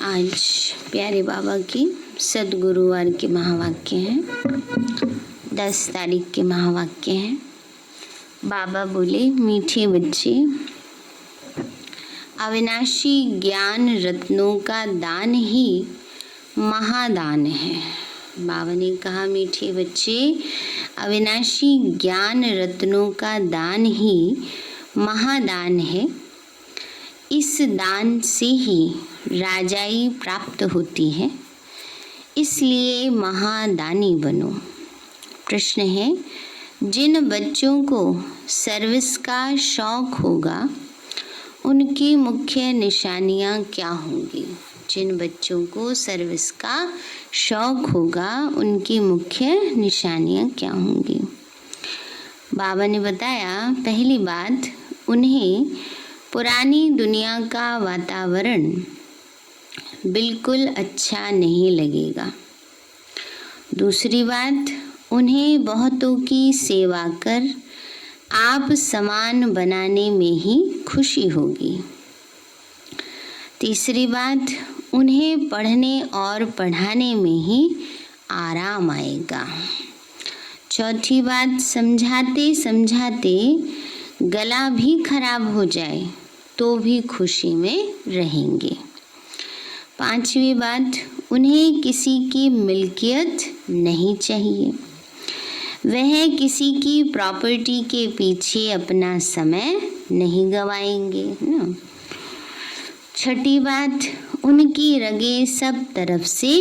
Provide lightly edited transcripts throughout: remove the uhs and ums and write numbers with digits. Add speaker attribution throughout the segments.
Speaker 1: आज प्यारे बाबा की सद्गुरुवार के महावाक्य हैं। 10 तारीख के महावाक्य हैं। बाबा बोले, मीठे बच्चे, अविनाशी ज्ञान रत्नों का दान ही महादान है। बाबा ने कहा, मीठे बच्चे, अविनाशी ज्ञान रत्नों का दान ही महादान है। इस दान से ही राजाई प्राप्त होती है, इसलिए महादानी बनो। प्रश्न है, जिन बच्चों को सर्विस का शौक होगा उनकी मुख्य निशानियां क्या होंगी? जिन बच्चों को सर्विस का शौक होगा उनकी मुख्य निशानियां क्या होंगी? बाबा ने बताया, पहली बात, उन्हें पुरानी दुनिया का वातावरण बिल्कुल अच्छा नहीं लगेगा। दूसरी बात, उन्हें बहुतों की सेवा कर आप समान बनाने में ही खुशी होगी। तीसरी बात, उन्हें पढ़ने और पढ़ाने में ही आराम आएगा। चौथी बात, समझाते समझाते गला भी खराब हो जाए तो भी खुशी में रहेंगे। पांचवी बात, उन्हें किसी की मिल्कियत नहीं चाहिए। वह किसी की प्रॉपर्टी के पीछे अपना समय नहीं गवाएंगे ना। छठी बात, उनकी रगें सब तरफ से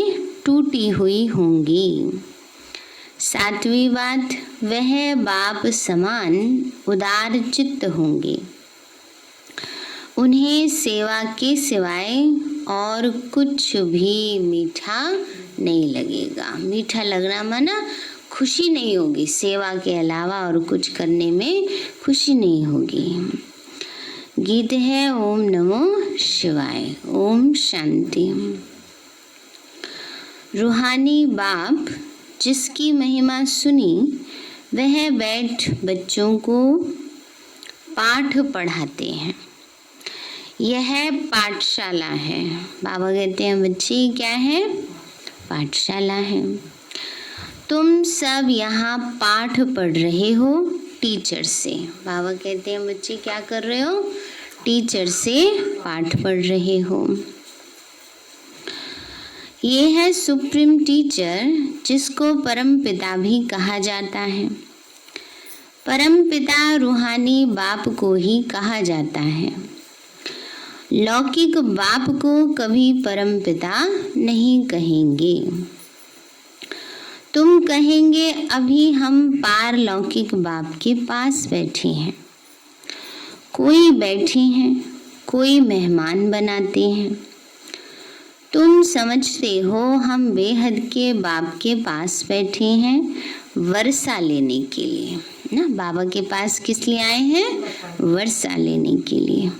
Speaker 1: टूटी हुई होंगी। सातवीं बात, वह बाप समान उदार चित्त होंगे। उन्हें सेवा के सिवाय और कुछ भी मीठा नहीं लगेगा। मीठा लगना माना खुशी नहीं होगी, सेवा के अलावा और कुछ करने में खुशी नहीं होगी। गीत है ओम नमो शिवाय। ओम शांति। रूहानी बाप जिसकी महिमा सुनी वह बैठ बच्चों को पाठ पढ़ाते हैं। यह पाठशाला है। बाबा कहते हैं, बच्चे क्या है? पाठशाला है। तुम सब यहाँ पाठ पढ़ रहे हो टीचर से। बाबा कहते हैं, बच्चे क्या कर रहे हो? टीचर से पाठ पढ़ रहे हो। ये है सुप्रीम टीचर, जिसको परम पिता भी कहा जाता है। परम पिता रूहानी बाप को ही कहा जाता है। लौकिक बाप को कभी परम पिता नहीं कहेंगे। तुम कहेंगे, अभी हम पारलौकिक बाप के पास बैठे हैं। कोई बैठे हैं, कोई मेहमान बनाते हैं। तुम समझते हो हम बेहद के बाप के पास बैठे हैं वर्षा लेने के लिए ना। बाबा के पास किस लिए आए हैं? वर्षा लेने के लिए।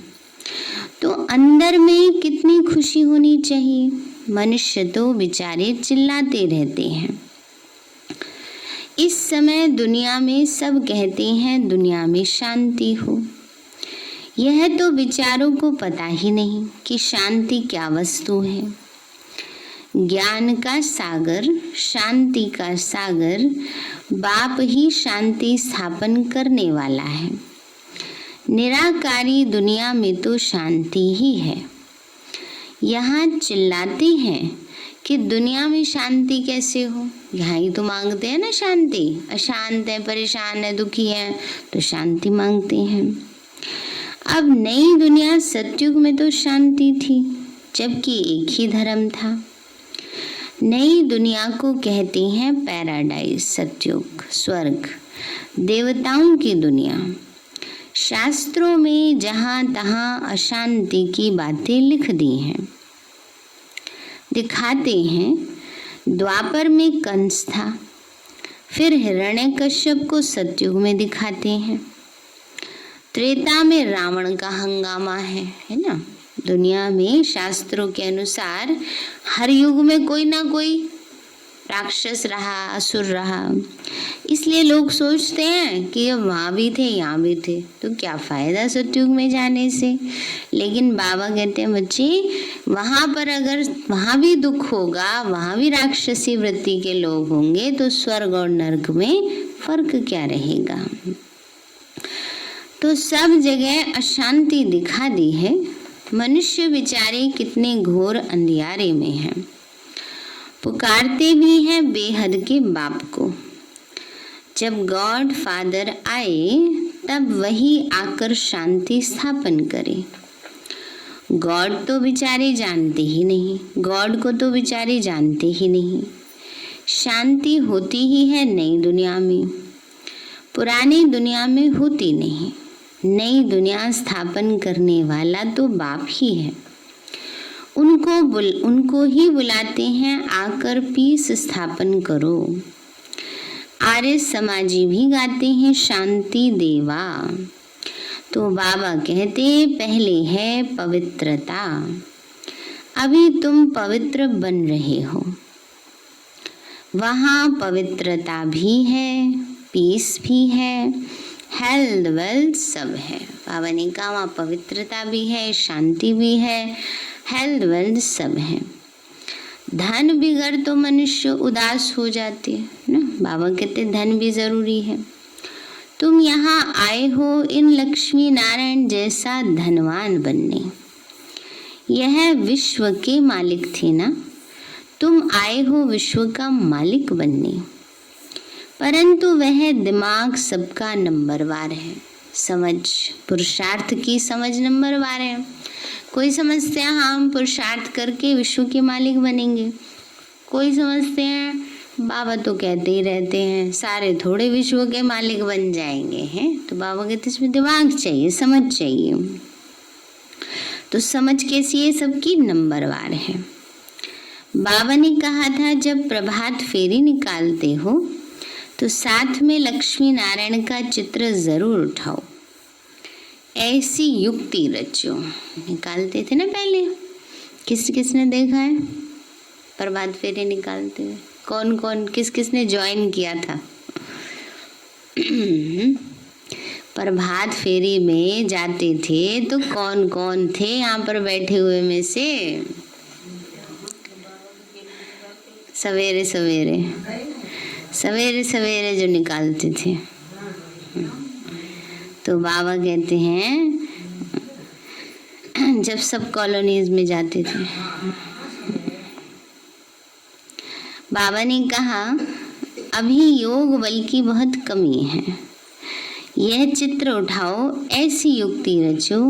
Speaker 1: तो अंदर में कितनी खुशी होनी चाहिए। मनुष्य तो बेचारे चिल्लाते रहते हैं। इस समय दुनिया में सब कहते हैं दुनिया में शांति हो। यह तो बेचारों को पता ही नहीं कि शांति क्या वस्तु है। ज्ञान का सागर, शांति का सागर बाप ही शांति स्थापन करने वाला है। निराकारी दुनिया में तो शांति ही है। यहाँ चिल्लाते हैं कि दुनिया में शांति कैसे हो। यहाँ ही तो मांगते हैं ना शांति। अशांत है, परेशान है, दुखी है तो शांति मांगते हैं। अब नई दुनिया सतयुग में तो शांति थी, जबकि एक ही धर्म था। नई दुनिया को कहते हैं पैराडाइज, सतयुग, स्वर्ग, देवताओं की दुनिया। शास्त्रों में जहाँ तहाँ अशांति की बातें लिख दी हैं। दिखाते हैं द्वापर में कंस था, फिर हिरण्यकश्यप को सतयुग में दिखाते हैं। त्रेता में रावण का हंगामा है ना। दुनिया में शास्त्रों के अनुसार हर युग में कोई ना कोई राक्षस रहा, असुर रहा। इसलिए लोग सोचते हैं कि अब वहाँ भी थे, यहाँ भी थे, तो क्या फायदा सतयुग में जाने से। लेकिन बाबा कहते हैं बच्चे, वहाँ पर अगर वहाँ भी दुख होगा, वहाँ भी राक्षसी वृत्ति के लोग होंगे, तो स्वर्ग और नरक में फर्क क्या रहेगा। तो सब जगह अशांति दिखा दी है। मनुष्य बेचारे कितने घोर अंधियारे में हैं। पुकारते भी हैं बेहद के बाप को। जब गॉड फादर आए तब वही आकर शांति स्थापन करे। गॉड तो बेचारे जानते ही नहीं, गॉड को तो बेचारे जानते ही नहीं। शांति होती ही है नई दुनिया में, पुरानी दुनिया में होती नहीं। नई दुनिया स्थापन करने वाला तो बाप ही है। उनको ही बुलाते हैं, आकर पीस स्थापन करो। आर्य समाजी भी गाते हैं शांति देवा। तो बाबा कहते पहले है पवित्रता, अभी तुम पवित्र बन रहे हो। वहाँ पवित्रता भी है, पीस भी है, हेल्थ वेल्थ सब है। बाबा ने कहा वहाँ पवित्रता भी है, शांति भी है, हेल्थ वेल्थ सब है। धन बिगड़ तो मनुष्य उदास हो जाते हैं ना। बाबा कहते धन भी जरूरी है। तुम यहाँ आए हो इन लक्ष्मी नारायण जैसा धनवान बनने। यह विश्व के मालिक थे ना, तुम आए हो विश्व का मालिक बनने। परंतु वह दिमाग सबका नंबरवार है। समझ, पुरुषार्थ की समझ नंबरवार है। कोई समझते हैं हम पुरुषार्थ करके विश्व के मालिक बनेंगे, कोई समझते हैं बाबा तो कहते ही रहते हैं सारे थोड़े विश्व के मालिक बन जाएंगे हैं। तो बाबा कहते इसमें दिमाग चाहिए, समझ चाहिए। तो समझ कैसी है, सबकी नंबरवार है। बाबा ने कहा था जब प्रभात फेरी निकालते हो तो साथ में लक्ष्मी नारायण का चित्र जरूर उठाओ, ऐसी युक्ति रचो। निकालते थे ना पहले, किसने देखा है प्रभात फेरी निकालते हुए? कौन कौन किसने ज्वाइन किया था? प्रभात फेरी में जाते थे तो कौन कौन थे यहाँ पर बैठे हुए में से? सवेरे सवेरे जो निकालते थे। तो बाबा कहते हैं जब सब कॉलोनीज में जाते थे, बाबा ने कहा अभी योग बल की बहुत कमी है, यह चित्र उठाओ, ऐसी युक्ति रचो।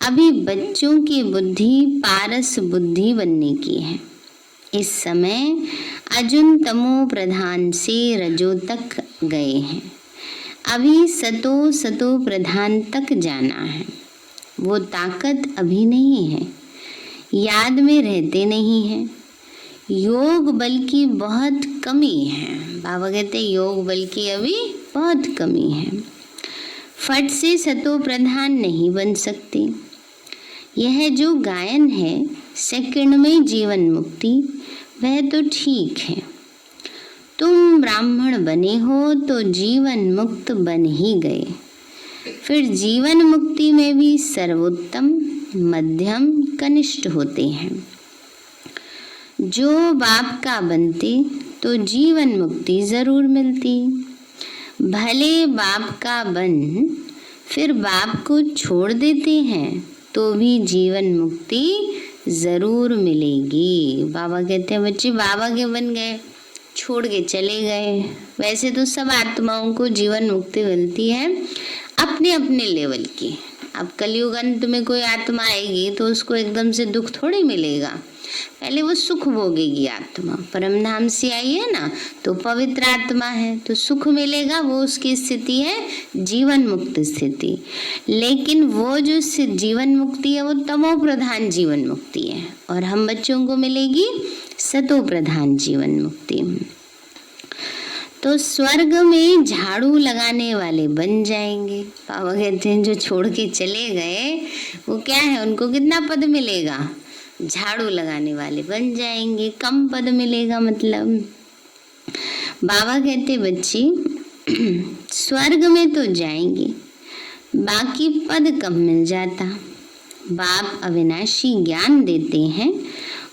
Speaker 1: अभी बच्चों की बुद्धि पारस बुद्धि बनने की है। इस समय अजुन तमो प्रधान से रजो तक गए हैं, अभी सतो प्रधान तक जाना है। वो ताकत अभी नहीं है, याद में रहते नहीं हैं। योग बल की बहुत कमी है। बाबा कहते योग बल की अभी बहुत कमी है। फट से सतो प्रधान नहीं बन सकते। यह जो गायन है सेकंड में जीवन मुक्ति, वह तो ठीक है। तुम ब्राह्मण बने हो तो जीवन मुक्त बन ही गए। फिर जीवन मुक्ति में भी सर्वोत्तम, मध्यम, कनिष्ठ होते हैं। जो बाप का बनते तो जीवन मुक्ति जरूर मिलती। भले बाप का बन फिर बाप को छोड़ देते हैं तो भी जीवन मुक्ति जरूर मिलेगी। बाबा कहते हैं बच्चे बाबा के बन गए, छोड़ के चले गए। वैसे तो सब आत्माओं को जीवन मुक्ति मिलती है अपने अपने लेवल की। अब कलयुग अंत में कोई आत्मा आएगी तो उसको एकदम से दुख थोड़ी मिलेगा, पहले वो सुख भोगेगी आत्मा। परम धाम से आई है ना, तो पवित्र आत्मा है तो सुख मिलेगा, वो उसकी स्थिति है जीवन मुक्त स्थिति। लेकिन वो जो जीवन मुक्ति है वो तमो प्रधान जीवन मुक्ति है, और हम बच्चों को मिलेगी सतो प्रधान जीवन मुक्ति। तो स्वर्ग में झाड़ू लगाने वाले बन जाएंगे। बाबा कहते हैं जो छोड़ के चले गए वो क्या है, उनको कितना पद मिलेगा? झाड़ू लगाने वाले बन जाएंगे, कम पद मिलेगा। मतलब बाबा कहते बच्चे स्वर्ग में तो जाएंगे, बाकी पद कब मिल जाता। बाप अविनाशी ज्ञान देते हैं,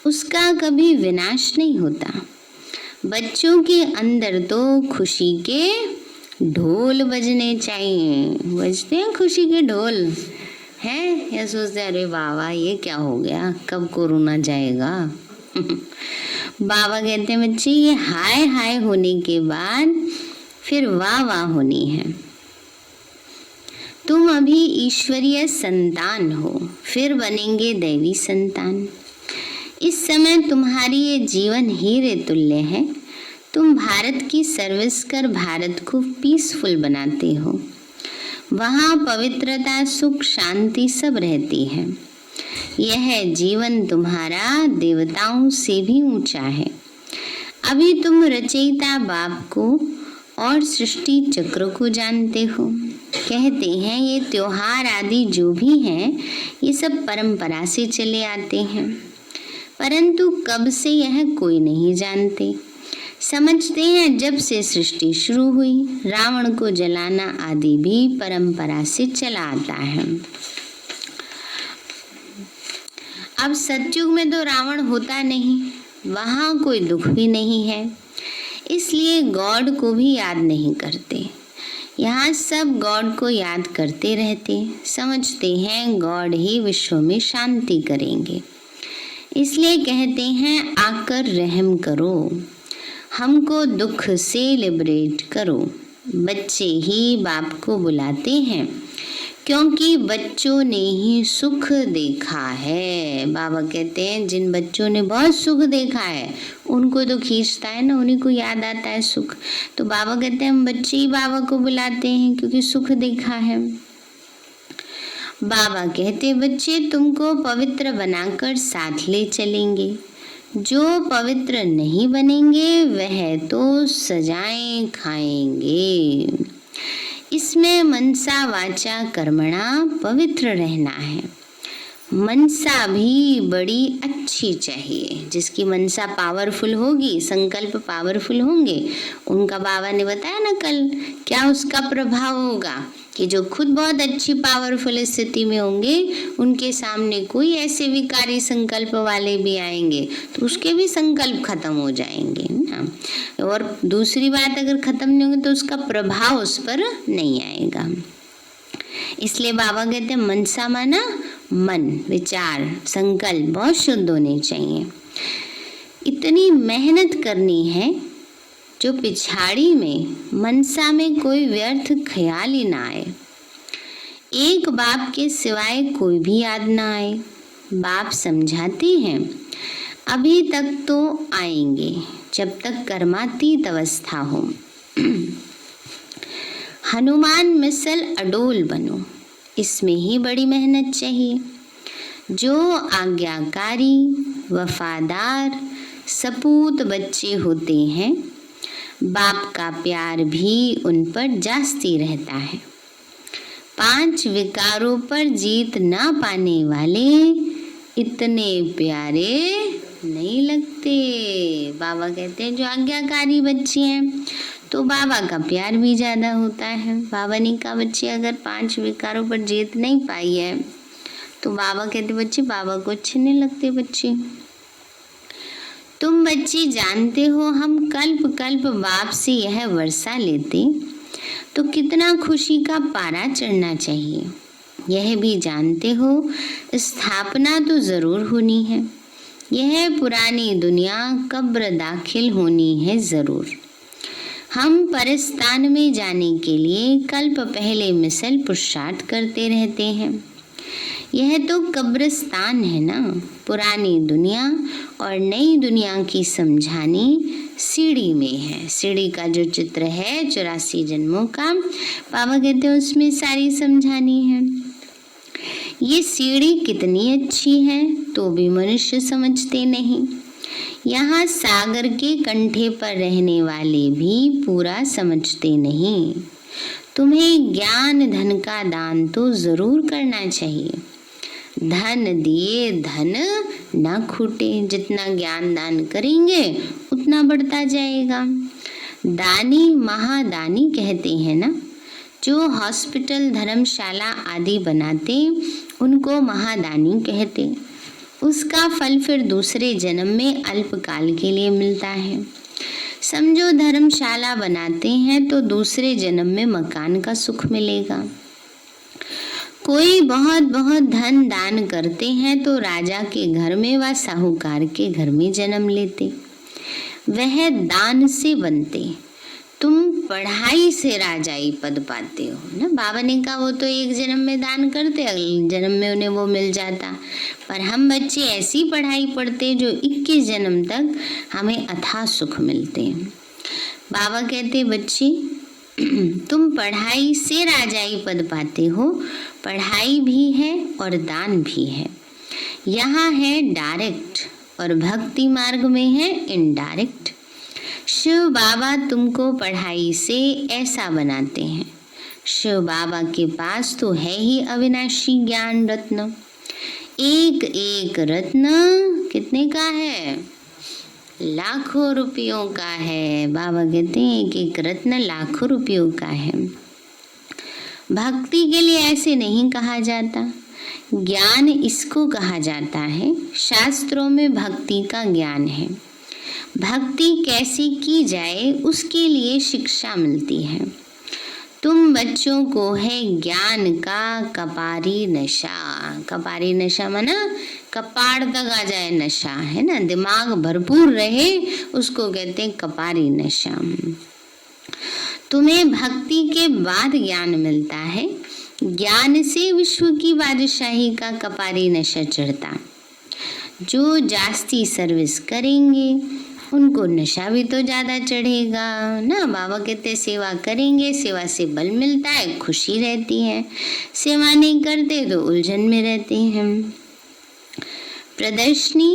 Speaker 1: उसका कभी विनाश नहीं होता। बच्चों के अंदर तो खुशी के ढोल बजने चाहिए। बजते हैं खुशी के ढोल हैं, या सोचते अरे बाबा ये क्या हो गया, कब कोरोना जाएगा। बाबा कहते हैं बच्चे ये हाय हाय होने के बाद फिर वाह वाह होनी है। तुम अभी ईश्वरीय संतान हो, फिर बनेंगे दैवी संतान। इस समय तुम्हारी ये जीवन हीरे तुल्य है। तुम भारत की सर्विस कर भारत को पीसफुल बनाते हो। वहाँ पवित्रता, सुख, शांति सब रहती है। यह जीवन तुम्हारा देवताओं से भी ऊंचा है। अभी तुम रचयिता बाप को और सृष्टि चक्र को जानते हो। कहते हैं ये त्योहार आदि जो भी हैं ये सब परंपरा से चले आते हैं, परंतु कब से यह कोई नहीं जानते। समझते हैं जब से सृष्टि शुरू हुई, रावण को जलाना आदि भी परंपरा से चला आता है। अब सतयुग में तो रावण होता नहीं, वहाँ कोई दुख भी नहीं है, इसलिए गॉड को भी याद नहीं करते। यहाँ सब गॉड को याद करते रहते, समझते हैं गॉड ही विश्व में शांति करेंगे। इसलिए कहते हैं आकर रहम करो, हमको दुख से लिबरेट करो। बच्चे ही बाप को बुलाते हैं, क्योंकि बच्चों ने ही सुख देखा है। बाबा कहते हैं जिन बच्चों ने बहुत सुख देखा है उनको तो खींचता है ना, उन्हीं को याद आता है सुख। तो बाबा कहते हैं हम बच्चे ही बाबा को बुलाते हैं क्योंकि सुख देखा है। बाबा कहते बच्चे तुमको पवित्र बनाकर साथ ले चलेंगे। जो पवित्र नहीं बनेंगे वह तो सजाएं खाएंगे। इसमें मनसा वाचा कर्मणा पवित्र रहना है। मनसा भी बड़ी अच्छी चाहिए। जिसकी मनसा पावरफुल होगी, संकल्प पावरफुल होंगे, उनका बाबा ने बताया ना कल क्या उसका प्रभाव होगा कि जो खुद बहुत अच्छी पावरफुल स्थिति में होंगे उनके सामने कोई ऐसे विकारी संकल्प वाले भी आएंगे तो उसके भी संकल्प खत्म हो जाएंगे ना। और दूसरी बात अगर खत्म नहीं होंगे तो उसका प्रभाव उस पर नहीं आएगा। इसलिए बाबा कहते हैं मनसा माना मन, विचार, संकल्प बहुत शुद्ध होने चाहिए। इतनी मेहनत करनी है जो पिछाड़ी में मनसा में कोई व्यर्थ ख्याल ही ना आए। एक बाप के सिवाय कोई भी याद ना आए। बाप समझाते हैं अभी तक तो आएंगे जब तक कर्मातीत अवस्था हो। हनुमान मिसल अडोल बनो, इसमें ही बड़ी मेहनत चाहिए। जो आज्ञाकारी, वफादार, सपूत बच्चे होते हैं बाप का प्यार भी उन पर जास्ती रहता है। 5 विकारों पर जीत ना पाने वाले इतने प्यारे नहीं लगते। बाबा कहते हैं जो आज्ञाकारी बच्चे हैं तो बाबा का प्यार भी ज़्यादा होता है। बाबा ने कहा बच्चे अगर 5 विकारों पर जीत नहीं पाई है तो बाबा कहते बच्चे बाबा को अच्छे नहीं लगते। बच्चे तुम बच्चे जानते हो हम कल्प कल्प बाप से यह वर्षा लेते तो कितना खुशी का पारा चढ़ना चाहिए। यह भी जानते हो स्थापना तो जरूर होनी है। यह पुरानी दुनिया कब्र दाखिल होनी है जरूर। हम परस्तान में जाने के लिए कल्प पहले मिसल पुरुषार्थ करते रहते हैं। यह तो कब्रिस्तान है ना। पुरानी दुनिया और नई दुनिया की समझानी सीढ़ी में है। सीढ़ी का जो चित्र है 84 जन्मों का, बाबा कहते हैं उसमें सारी समझानी है। ये सीढ़ी कितनी अच्छी है तो भी मनुष्य समझते नहीं। यहाँ सागर के कंठे पर रहने वाले भी पूरा समझते नहीं। तुम्हें ज्ञान धन का दान तो जरूर करना चाहिए। धन दिए धन न खूटे। जितना ज्ञान दान करेंगे उतना बढ़ता जाएगा। दानी महादानी कहते हैं ना, जो हॉस्पिटल धर्मशाला आदि बनाते उनको महादानी कहते। उसका फल फिर दूसरे जन्म में अल्पकाल के लिए मिलता है। समझो धर्मशाला बनाते हैं तो दूसरे जन्म में मकान का सुख मिलेगा। कोई बहुत बहुत धन दान करते हैं तो राजा के घर में व साहूकार के घर में जन्म लेते, वह दान से बनते। तुम पढ़ाई से राजाई पद पाते हो ना। बाबा ने कहा वो तो एक जन्म में दान करते, अगले जन्म में उन्हें वो मिल जाता, पर हम बच्चे ऐसी पढ़ाई पढ़ते जो 21 जन्म तक हमें अथाह सुख मिलते हैं। बाबा कहते बच्चे तुम पढ़ाई से राजाई पद पाते हो, पढ़ाई भी है और दान भी है। यहाँ है डायरेक्ट और भक्ति मार्ग में है इनडायरेक्ट। शिव बाबा तुमको पढ़ाई से ऐसा बनाते हैं। शिव बाबा के पास तो है ही अविनाशी ज्ञान रत्न। एक एक रत्न कितने का है? लाखों रुपयों का है। बाबा कहते हैं एक एक रत्न लाखों रुपयों का है। भक्ति के लिए ऐसे नहीं कहा जाता, ज्ञान इसको कहा जाता है। शास्त्रों में भक्ति का ज्ञान है। भक्ति कैसे की जाए उसके लिए शिक्षा मिलती है। तुम बच्चों को है ज्ञान का कपारी नशा। कपारी नशा माना कपाड़ तक आ जाए नशा, है ना, दिमाग भरपूर रहे, उसको कहते हैं कपारी नशा। तुम्हें भक्ति के बाद ज्ञान मिलता है। ज्ञान से विश्व की बादशाही का कपारी नशा चढ़ता। जो जास्ती सर्विस करेंगे उनको नशा भी तो ज्यादा चढ़ेगा ना। बाबा कहते सेवा करेंगे, सेवा से बल मिलता है, खुशी रहती है। सेवा नहीं करते तो उलझन में रहते हैं। प्रदर्शनी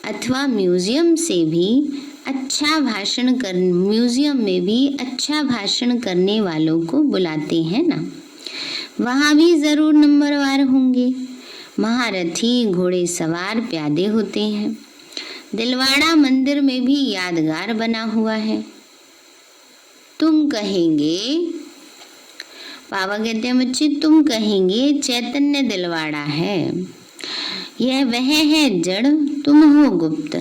Speaker 1: अथवा म्यूजियम से भी अच्छा भाषण कर म्यूजियम में भी अच्छा भाषण करने वालों को बुलाते हैं ना, वहाँ भी जरूर नंबरवार होंगे। महारथी घोड़े सवार प्यादे होते हैं। दिलवाड़ा मंदिर में भी यादगार बना हुआ है। तुम कहेंगे, बाबा कहते हैं बच्चे तुम कहेंगे चैतन्य दिलवाड़ा है, यह वह है जड़, तुम हो गुप्त,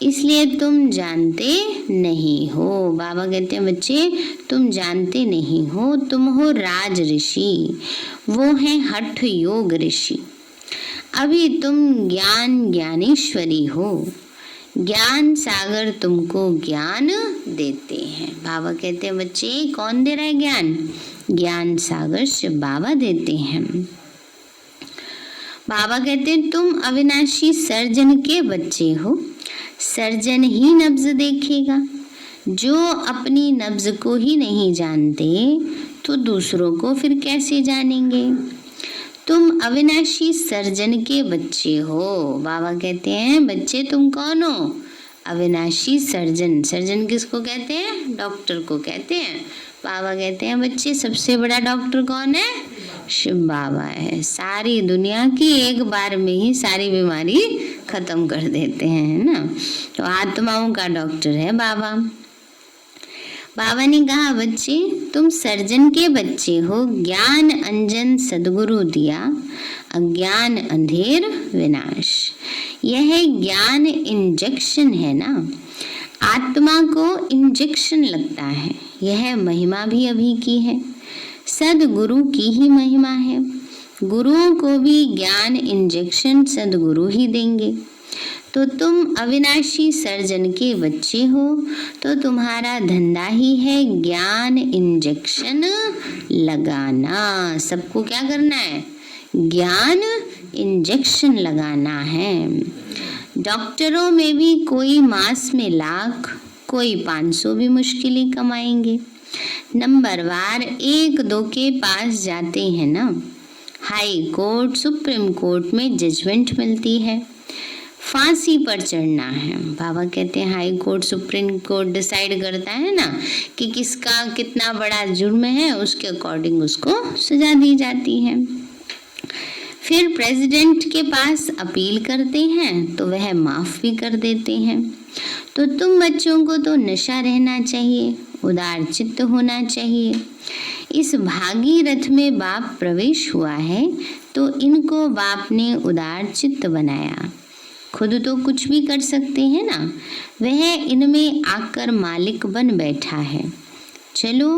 Speaker 1: इसलिए तुम जानते नहीं हो। बाबा कहते हैं बच्चे तुम जानते नहीं हो, तुम हो राज ऋषि, वो है हठ योग ऋषि। अभी तुम ज्ञान ज्ञानेश्वरी हो, ज्ञान सागर तुमको ज्ञान देते हैं। बाबा कहते हैं बच्चे कौन दे रहा है ज्ञान? ज्ञान सागर शिव बाबा देते हैं। बाबा कहते हैं तुम अविनाशी सर्जन के बच्चे हो, सर्जन ही नब्ज देखेगा। जो अपनी नब्ज को ही नहीं जानते तो दूसरों को फिर कैसे जानेंगे? तुम अविनाशी सर्जन के बच्चे हो। बाबा कहते हैं बच्चे तुम कौन हो? अविनाशी सर्जन। सर्जन किसको कहते हैं? डॉक्टर को कहते हैं। बाबा कहते हैं बच्चे सबसे बड़ा डॉक्टर कौन है? शिव बाबा है। सारी दुनिया की एक बार में ही सारी बीमारी खत्म कर देते हैं ना, तो आत्माओं का डॉक्टर है बाबा। बाबा ने कहा बच्चे तुम सर्जन के बच्चे हो, ज्ञान अंजन सदगुरु दिया, अज्ञान अंधेर विनाश। यह ज्ञान इंजेक्शन है ना, आत्मा को इंजेक्शन लगता है। यह महिमा भी अभी की है, सदगुरु की ही महिमा है। गुरुओं को भी ज्ञान इंजेक्शन सदगुरु ही देंगे। तो तुम अविनाशी सर्जन के बच्चे हो, तो तुम्हारा धंधा ही है ज्ञान इंजेक्शन लगाना। सबको क्या करना है? ज्ञान इंजेक्शन लगाना है। डॉक्टरों में भी कोई मास में लाख, कोई 500 भी मुश्किल कमाएंगे। नंबरवार 1-2 के पास जाते हैं ना। हाई कोर्ट सुप्रीम कोर्ट में जजमेंट मिलती है, फांसी पर चढ़ना है। बाबा कहते हैं high court supreme court decide करता है ना कि किसका कितना बड़ा जुर्म है, उसके अकॉर्डिंग उसको सजा दी जाती है। फिर प्रेसिडेंट के पास अपील करते हैं तो वह माफ भी कर देते हैं। तो तुम बच्चों को तो नशा रहना चाहिए, उदार चित्त होना चाहिए। इस भागीरथ में बाप प्रवेश हुआ है तो इनको बाप ने उदार चित्त बनाया। खुद तो कुछ भी कर सकते हैं ना, वह इनमें आकर मालिक बन बैठा है। चलो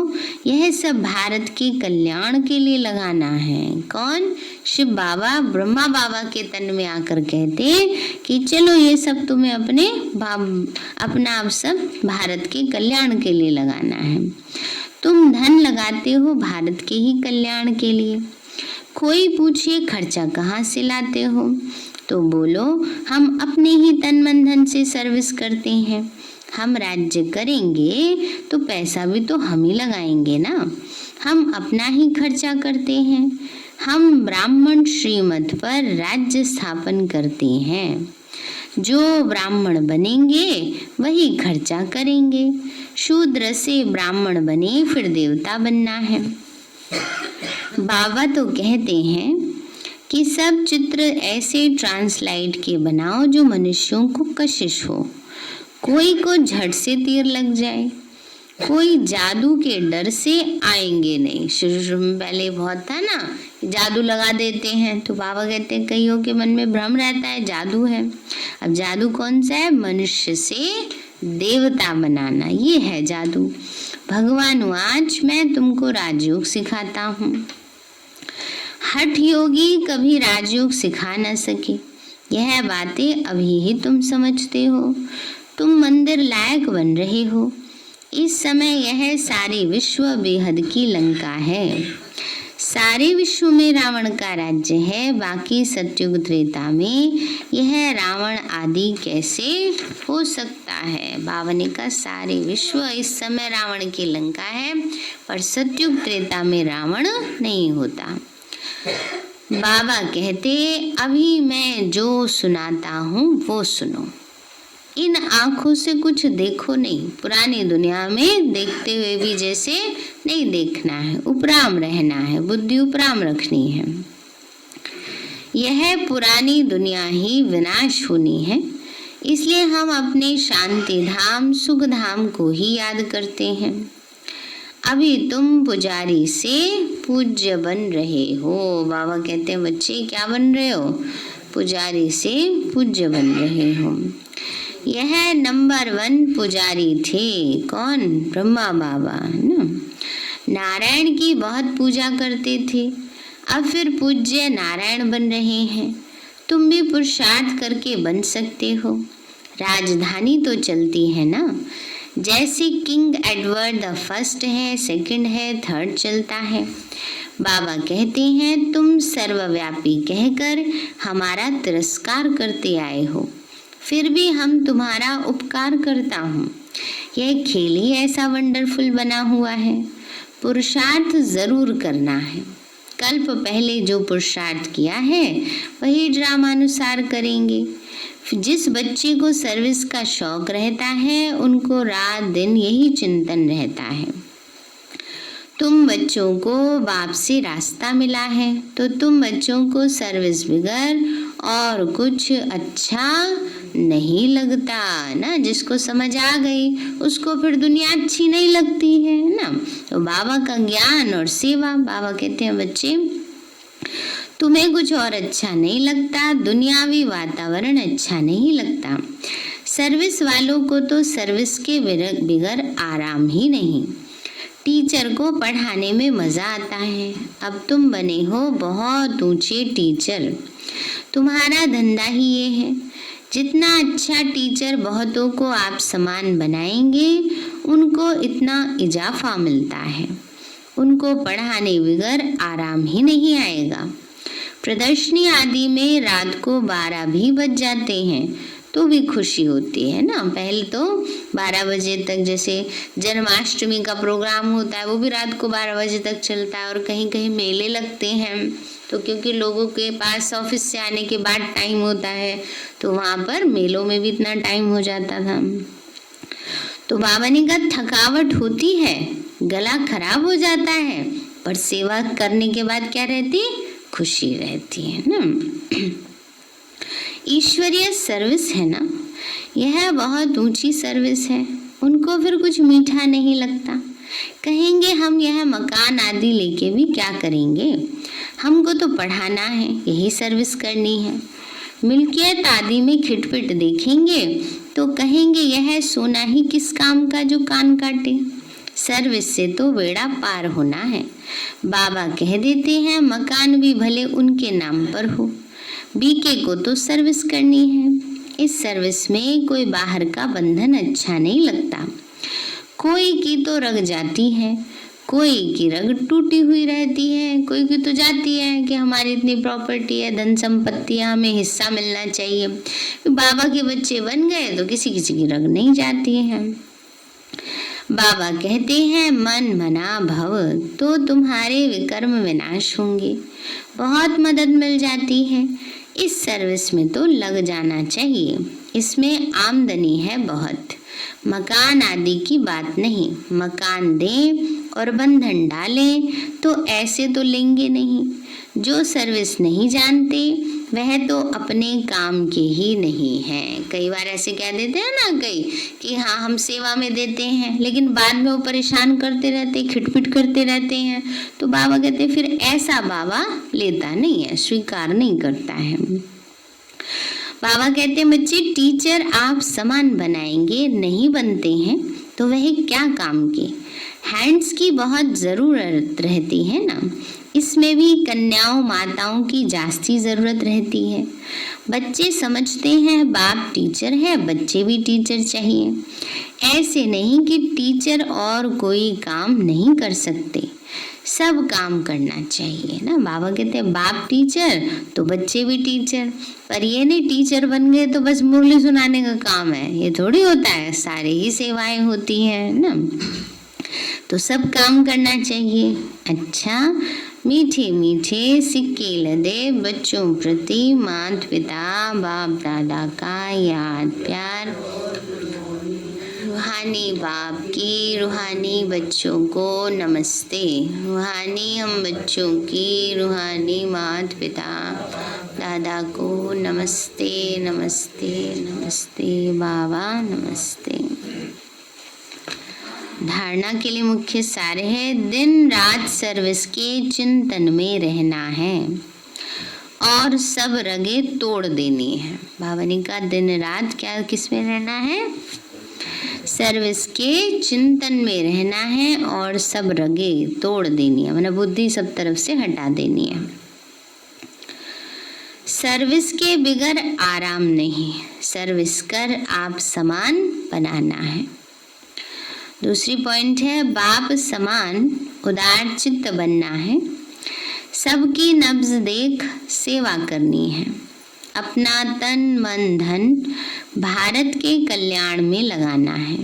Speaker 1: यह सब भारत के कल्याण के लिए लगाना है। कौन? शिव बाबा ब्रह्मा बाबा के तन में आकर कहते कि चलो ये सब तुम्हें अपना आप सब भारत के कल्याण के लिए लगाना है। तुम धन लगाते हो भारत के ही कल्याण के लिए। कोई पूछे खर्चा कहाँ से लाते हो, तो बोलो हम अपने ही तन मन धन से सर्विस करते हैं। हम राज्य करेंगे तो पैसा भी तो हम ही लगाएंगे ना, हम अपना ही खर्चा करते हैं। हम ब्राह्मण श्रीमत पर राज्य स्थापन करते हैं। जो ब्राह्मण बनेंगे वही खर्चा करेंगे। शूद्र से ब्राह्मण बने फिर देवता बनना है। बाबा तो कहते हैं कि सब चित्र ऐसे ट्रांसलाइट के बनाओ जो मनुष्यों को कशिश हो। कोई को झट से तीर लग जाए, कोई जादू के डर से आएंगे नहीं। शुरू में पहले बहुत था ना, जादू लगा देते हैं, तो बाबा कहते हैं कईयों के मन में भ्रम रहता है जादू है। अब जादू कौन सा है? मनुष्य से देवता बनाना, ये है जादू। भगवान आज मैं तुमको राजयोग सिखाता हूँ। हठ योगी कभी राजयोग सिखा न सके, यह बातें अभी ही तुम समझते हो। तुम मंदिर लायक बन रहे हो। इस समय यह सारे विश्व बेहद की लंका है। सारे विश्व में रावण का राज्य है, बाकी सतयुग त्रेता में यह रावण आदि कैसे हो सकता है? बाबा ने कहा सारे विश्व इस समय रावण की लंका है, पर सतयुग त्रेता में रावण नहीं होता। बाबा कहते अभी मैं जो सुनाता हूँ वो सुनो। इन आँखों से कुछ देखो नहीं, पुरानी दुनिया में देखते हुए भी जैसे नहीं देखना है, उपराम रहना है, बुद्धि उपराम रखनी है। यह पुरानी दुनिया ही विनाश होनी है, इसलिए हम अपने शांति धाम सुख धाम को ही याद करते हैं। अभी तुम पुजारी से पूज्य बन रहे हो। बाबा कहते हैं बच्चे क्या बन रहे हो? पुजारी से पूज्य बन रहे हो। यह नंबर 1 पुजारी थे। कौन? ब्रह्मा बाबा ना। नारायण की बहुत पूजा करते थे, अब फिर पूज्य नारायण बन रहे हैं। तुम भी पुरुषार्थ करके बन सकते हो। राजधानी तो चलती है ना, जैसे किंग एडवर्ड द फर्स्ट है, सेकंड है, थर्ड चलता है। बाबा कहते हैं तुम सर्वव्यापी कहकर हमारा तिरस्कार करते आए हो, फिर भी हम तुम्हारा उपकार करता हूँ। यह खेल ही ऐसा वंडरफुल बना हुआ है। पुरुषार्थ जरूर करना है। कल्प पहले जो पुरुषार्थ किया है वही ड्रामानुसार करेंगे। जिस बच्चे को सर्विस का शौक रहता है उनको रात दिन यही चिंतन रहता है। तुम बच्चों को बाप से रास्ता मिला है तो तुम बच्चों को सर्विस बगैर और कुछ अच्छा नहीं लगता ना। जिसको समझ आ गई उसको फिर दुनिया अच्छी नहीं लगती है ना। तो बाबा का ज्ञान और सेवा, बाबा कहते हैं बच्चे तुम्हें कुछ और अच्छा नहीं लगता, दुनियावी वातावरण अच्छा नहीं लगता। सर्विस वालों को तो सर्विस के बगैर आराम ही नहीं। टीचर को पढ़ाने में मज़ा आता है। अब तुम बने हो बहुत ऊंचे टीचर, तुम्हारा धंधा ही ये है। जितना अच्छा टीचर बहुतों को आप समान बनाएंगे उनको इतना इजाफा मिलता है। उनको पढ़ाने बगैर आराम ही नहीं आएगा। प्रदर्शनी आदि में रात को 12 भी बज जाते हैं तो भी खुशी होती है ना। पहले तो 12 बजे तक, जैसे जन्माष्टमी का प्रोग्राम होता है वो भी रात को 12 बजे तक चलता है। और कहीं कहीं मेले लगते हैं तो क्योंकि लोगों के पास ऑफिस से आने के बाद टाइम होता है तो वहाँ पर मेलों में भी इतना टाइम हो जाता था। तो बाबा ने कहा थकावट होती है, गला खराब हो जाता है, पर सेवा करने के बाद क्या रहती? खुशी रहती है ना। ईश्वरीय सर्विस है ना, यह बहुत ऊंची सर्विस है। उनको फिर कुछ मीठा नहीं लगता। कहेंगे हम यह मकान आदि लेके भी क्या करेंगे, हमको तो पढ़ाना है, यही सर्विस करनी है। मिल्कियत आदि में खिटपिट देखेंगे तो कहेंगे यह सोना ही किस काम का जो कान काटे, सर्विस से तो बेड़ा पार होना है। बाबा कह देते हैं मकान भी भले उनके नाम पर हो, बीके को तो सर्विस करनी है। इस सर्विस में कोई बाहर का बंधन अच्छा नहीं लगता। कोई की तो रग जाती है, कोई की रग टूटी हुई रहती है, कोई की तो जाती है कि हमारी इतनी प्रॉपर्टी है, धन संपत्ति है, हमें हिस्सा मिलना चाहिए। बाबा के बच्चे बन गए तो किसी किसी की रग नहीं जाती है। बाबा कहते हैं मन मना भव, तो तुम्हारे विकर्म विनाश होंगे। बहुत मदद मिल जाती है, इस सर्विस में तो लग जाना चाहिए, इसमें आमदनी है बहुत। मकान आदि की बात नहीं, मकान दें और बंधन डालें तो ऐसे तो लेंगे नहीं। जो सर्विस नहीं जानते वह तो अपने काम के ही नहीं हैं। कई बार ऐसे कह देते हैं ना कई कि हाँ हम सेवा में देते हैं, लेकिन बाद में वो परेशान करते रहते, खिटपिट करते रहते हैं। तो बाबा कहते हैं फिर ऐसा बाबा लेता नहीं है, स्वीकार नहीं करता है। बाबा कहते हैं बच्चे टीचर आप समान बनाएंगे, नहीं बनते हैं तो वह क्या काम के। हैंड्स की बहुत ज़रूरत रहती है ना, इसमें भी कन्याओं माताओं की जास्ती ज़रूरत रहती है। बच्चे समझते हैं बाप टीचर है, बच्चे भी टीचर चाहिए। ऐसे नहीं कि टीचर और कोई काम नहीं कर सकते, सब काम करना चाहिए ना। बाबा कहते हैं बाप टीचर तो बच्चे भी टीचर, पर ये नहीं टीचर बन गए तो बस मुरली सुनाने का काम है, ये थोड़ी होता है, सारे ही सेवाएं होती हैं ना, तो सब काम करना चाहिए। अच्छा, मीठे मीठे सिक्के लदे बच्चों प्रति माता पिता बाप दादा का याद प्यार, रूहानी बाप की रूहानी बच्चों को नमस्ते। रूहानी हम बच्चों की रूहानी माता पिता दादा को नमस्ते नमस्ते नमस्ते बाबा नमस्ते। धारणा के लिए मुख्य सार है दिन रात सर्विस के चिंतन में रहना है और सब रगे तोड़ देनी है। बाबा ने कहा दिन रात क्या किस में रहना है, सर्विस के चिंतन में रहना है और सब रगे तोड़ देनी है, मतलब बुद्धि सब तरफ से हटा देनी है। सर्विस के बिगर आराम नहीं, सर्विस कर आप समान बनाना है। दूसरी पॉइंट है बाप समान उदार चित्त बनना है, सबकी नब्ज देख सेवा करनी है, अपना तन मन धन भारत के कल्याण में लगाना है,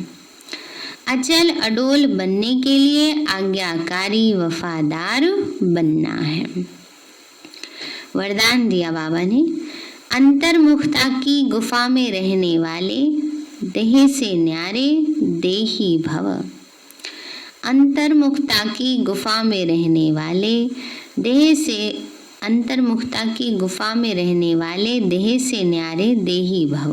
Speaker 1: अचल अडोल बनने के लिए आज्ञाकारी वफादार बनना है। वरदान दिया बाबा ने, अंतर्मुखता की गुफा में रहने वाले देह से न्यारे देही भव। अंतर्मुखता की गुफा में रहने वाले देह से अंतर्मुखता की गुफा में रहने वाले देह से न्यारे देही भव।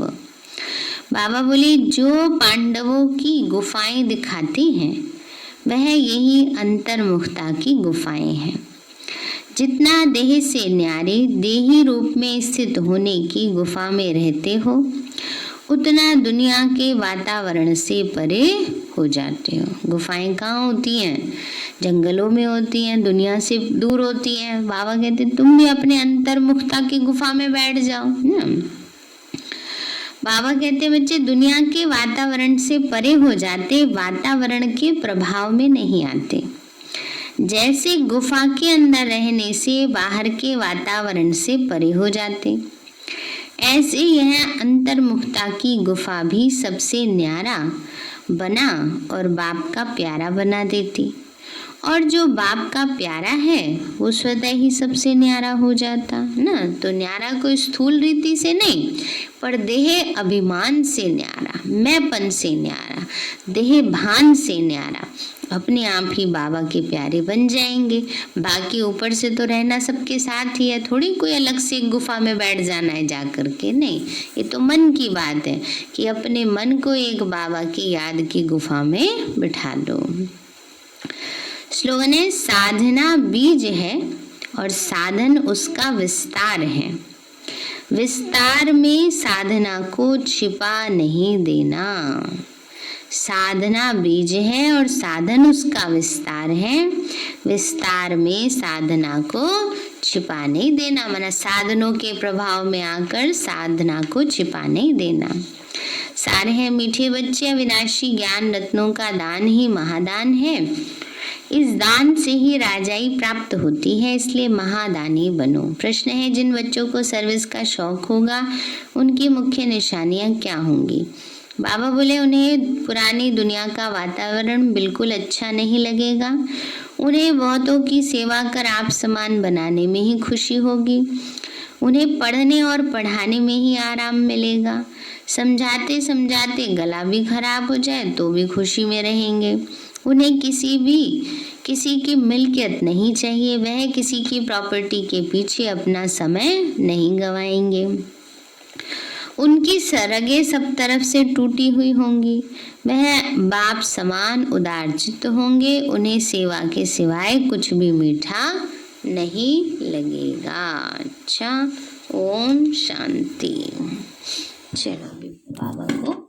Speaker 1: बाबा बोले जो पांडवों की गुफाएं दिखाती हैं वह यही अंतर्मुखता की गुफाएं हैं। जितना देह से न्यारे देही रूप में स्थित होने की गुफा में रहते हो उतना दुनिया के वातावरण से परे हो जाते हो। गुफाएं कहाँ होती हैं, जंगलों में होती हैं, दुनिया से दूर होती हैं। बाबा कहते तुम भी अपने अंतर्मुखता की गुफा में बैठ जाओ ना। बाबा कहते बच्चे दुनिया के वातावरण से परे हो जाते, वातावरण के प्रभाव में नहीं आते। जैसे गुफा के अंदर रहने से बाहर के वातावरण से परे हो जाते, ऐसे यह अंतर्मुखता की गुफा भी सबसे न्यारा बना और बाप का प्यारा बना देती। और जो बाप का प्यारा है वो स्वतः ही सबसे न्यारा हो जाता ना। तो न्यारा कोई स्थूल रीति से नहीं, पर देह अभिमान से न्यारा, मैंपन से न्यारा, देह भान से न्यारा। अपने आप ही बाबा के प्यारे बन जाएंगे। बाकी ऊपर से तो रहना सबके साथ ही है, थोड़ी कोई अलग से एक गुफा में बैठ जाना है जा करके, नहीं। ये तो मन की बात है कि अपने मन को एक बाबा की याद की गुफा में बिठा दो। स्लोगन है, साधना बीज है और साधन उसका विस्तार है। विस्तार में साधना को छिपा नहीं देना। साधना बीज है और साधन उसका विस्तार है। विस्तार में साधना को छिपा नहीं देना, माना साधनों के प्रभाव में आकर साधना को छिपा नहीं देना। सारे हैं मीठे बच्चे, अविनाशी ज्ञान रत्नों का दान ही महादान है। इस दान से ही राजाई प्राप्त होती है, इसलिए महादानी बनो। प्रश्न है, जिन बच्चों को सर्विस का शौक होगा उनकी मुख्य निशानियां क्या होंगी? बाबा बोले, उन्हें पुरानी दुनिया का वातावरण बिल्कुल अच्छा नहीं लगेगा। उन्हें बहुतों की सेवा कर आप समान बनाने में ही खुशी होगी। उन्हें पढ़ने और पढ़ाने में ही आराम मिलेगा। समझाते समझाते गला भी खराब हो जाए तो भी खुशी में रहेंगे। उन्हें किसी की मिल्कियत नहीं चाहिए। वह किसी की प्रॉपर्टी के पीछे अपना समय नहीं गवाएंगे। उनकी सरगे सब तरफ से टूटी हुई होंगी। वह बाप समान उदार चित्त होंगे। उन्हें सेवा के सिवाय कुछ भी मीठा नहीं लगेगा। अच्छा, ओम शांति। चलो बाबा को